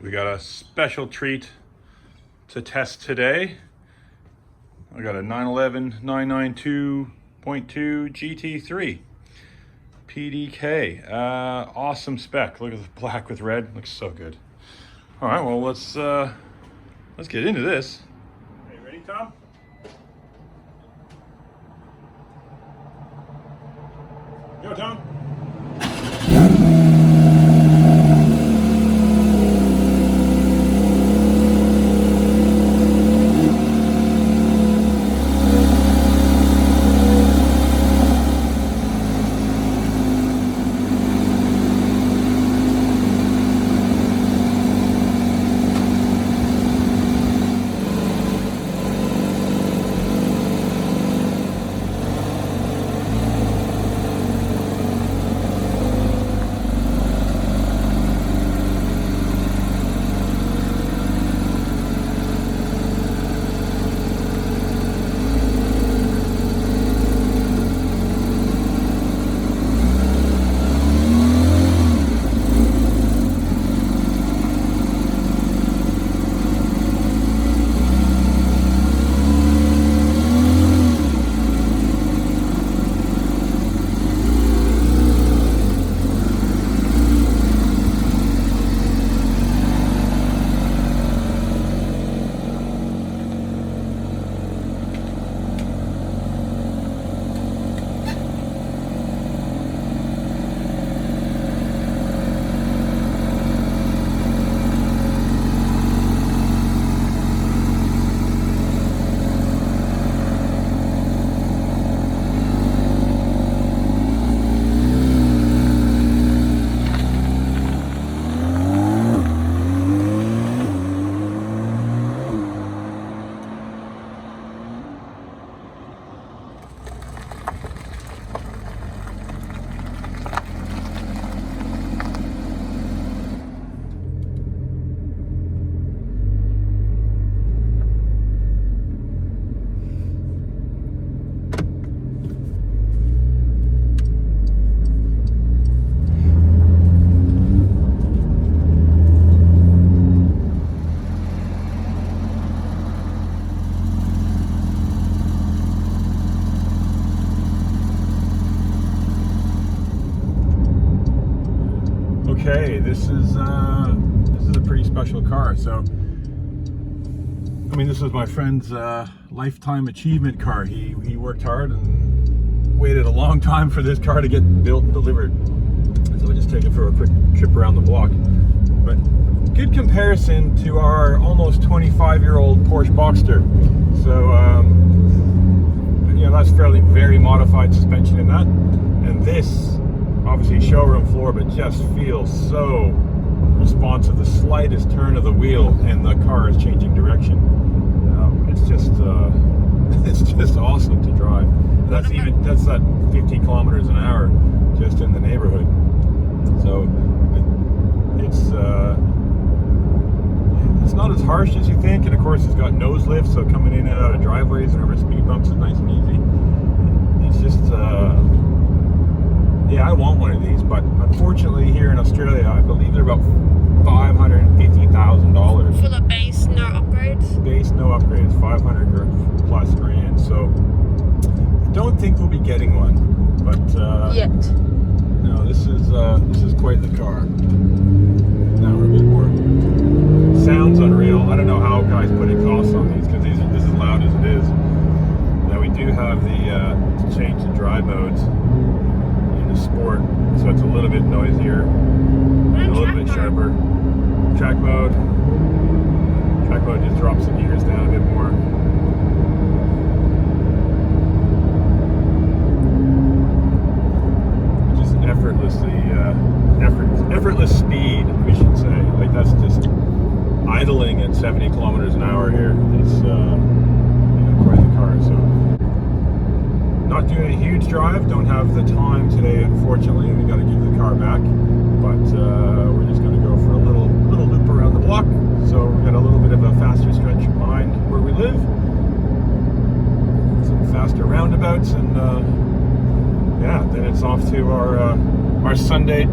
We got a special treat to test today. I got a 911 992.2 GT3 PDK. Awesome spec. Look at the black with red. Looks so good. All right, well let's get into this. Are you ready, Tom? Go, Tom. Okay, this is a pretty special car. So, I mean, this was my friend's lifetime achievement car. He worked hard and waited a long time for this car to get built and delivered. So we just take it for a quick trip around the block. But good comparison to our almost 25-year-old Porsche Boxster. So, you know, that's very modified suspension in that, and this. Obviously showroom floor, but just feels so responsive. The slightest turn of the wheel and the car is changing direction. It's just awesome to drive. That's that 50 kilometers an hour just in the neighborhood. So it's not as harsh as you think, and of course it's got nose lift, so coming in and out of driveways and over speed bumps is nice and easy. It's just yeah, I want one of these, but unfortunately here in Australia, I believe they're about $550,000. For the base, no upgrades? Base, no upgrades, 500 plus grand. So I don't think we'll be getting one, but yet. No, this is quite the car. Now we're a bit more. Sounds unreal. I don't know how guys put in costs on these because this is loud as it is. Now we do have the change the drive modes. Sport, so it's a little bit noisier, and a little bit sharper. Track mode just drops the gears down a bit more. Just effortless speed, we should say. Like that's just idling at 70 kilometers an hour here. It's quite the car. So. Not doing a huge drive, don't have the time today, unfortunately. We got to give the car back, but we're just going to go for a little loop around the block. So we got a little bit of a faster stretch behind where we live, some faster roundabouts, and yeah, then it's off to our Sunday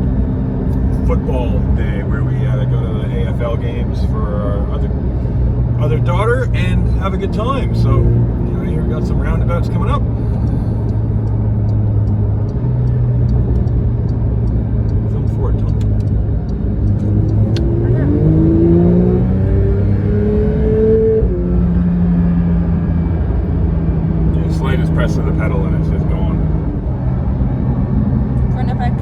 football day where we go to the AFL games for our other daughter and have a good time. So, here we got some roundabouts coming up. Film forward, Tom. Yeah, slightest press of the pedal and it's just going. Run it back.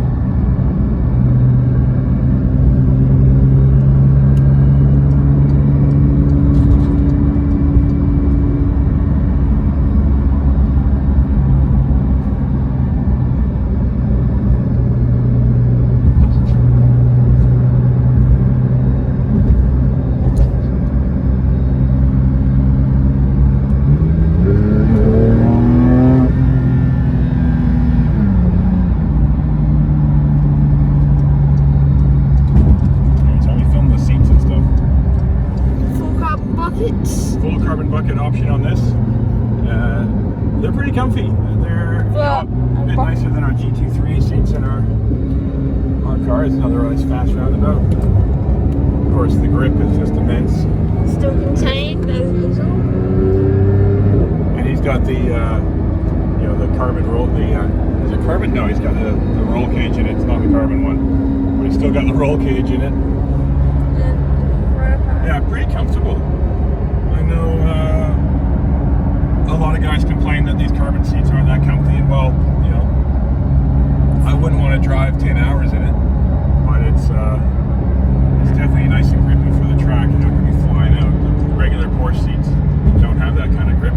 Full carbon bucket option on this. They're pretty comfy. They're a bit nicer than our GT3 seats in our car. It's another nice fast roundabout. Of course, the grip is just immense. Still contained as usual. And he's got the the carbon roll. Is it carbon? No, he's got the roll cage in it. It's not the carbon one, but he's still got the roll cage in it. Yeah, pretty comfortable. I know a lot of guys complain that these carbon seats aren't that comfy. Well, I wouldn't want to drive 10 hours in it, but it's definitely nice and grippy for the track. You're not going to be flying out. The regular Porsche seats don't have that kind of grip.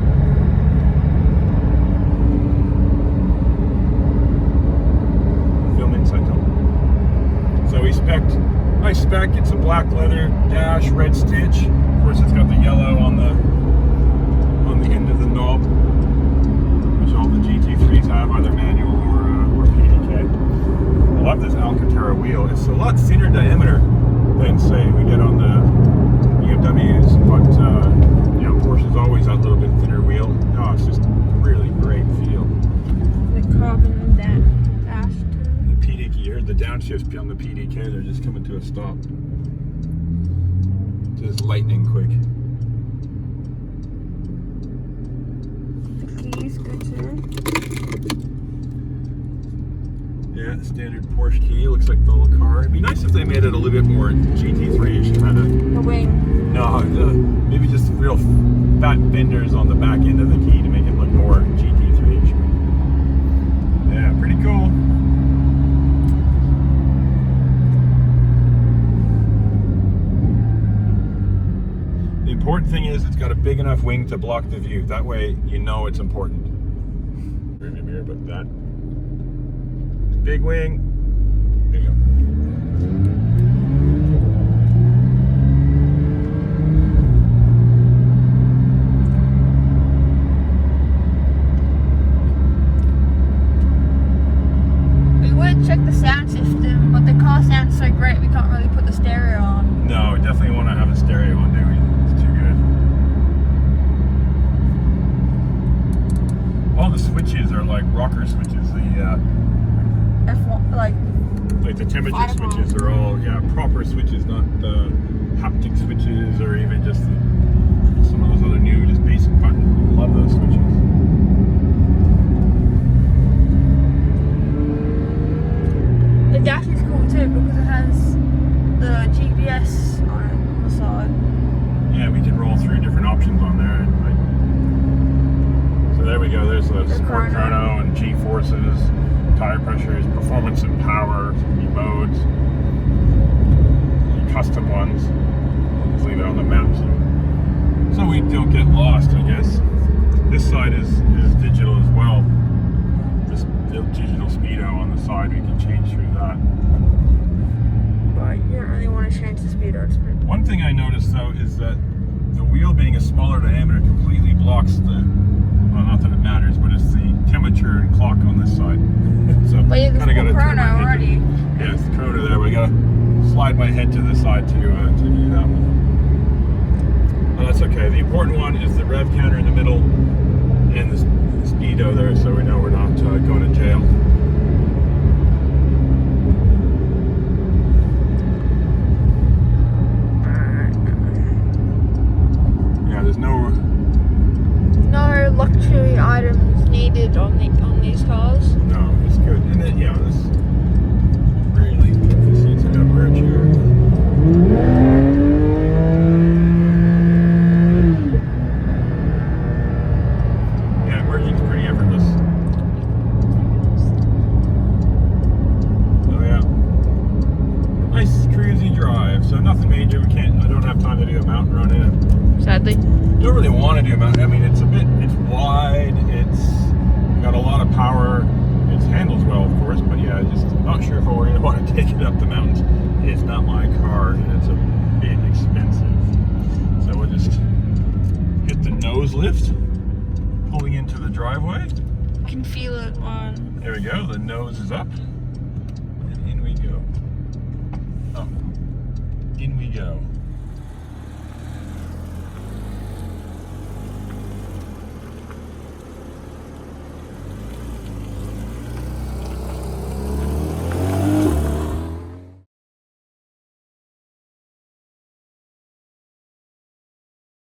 Film inside though. So nice spec. It's a black leather dash, red stitch. Of course, it's got the yellow on the end of the knob, which all the GT3s have, either manual or PDK. I love this Alcantara wheel. It's a lot thinner diameter than, say, we get on the BMWs, but Porsche's always a little bit thinner wheel. Oh, it's just really great feel. The carbon dash too. The PDK, you heard the downshifts on the PDK. They're just coming to a stop. Just lightning quick. The key's good too. Yeah, standard Porsche key. Looks like the little car. It'd be nice if they made it a little bit more GT3-ish kind of. The wing. No, maybe just real fat benders on the back end of the key to make it look more GT3-ish. Yeah, pretty cool. The important thing is it's got a big enough wing to block the view. That way you know it's important. Rearview mirror, but that big wing. There you go. We would check the sound system, but the car sounds so great we can't really put the stereo on. No, we definitely want to have a stereo on, do we? It's too good. All the switches are like rocker switches. The F1, like the temperature switches are all proper switches, not haptic switches or even just some of those other new just basic buttons. I love those switches. the dash is cool too because it has the GPS on it on the side. Yeah, we can roll through different options on there. So there we go. There's the Sport Chrono and G-forces, tire pressures, performance and power, new modes, custom ones. Just leave it on the map so we don't get lost, I guess. This side is digital as well. This digital speedo on the side, we can change through that. But you don't really want to change the speedo. One thing I noticed though is that the wheel being a smaller diameter completely blocks the, well, not that it matters, but it's the temperature and clock on this side. So but you kind of got to turn Chrono my head already. Yeah, it's the Chrono there. We got to slide my head to the side to do that one. That's okay. The important one is the rev counter in the middle and the speedo there, so we know we're not going to jail. do a mountain run in it. Sadly. Don't really want to do a mountain. I mean, it's wide. It's got a lot of power. It handles well, of course, but yeah, just not sure if I really want to take it up the mountains. It's not my car, and it's a bit expensive. So we'll just hit the nose lift, pulling into the driveway. You can feel it on. There we go. The nose is up.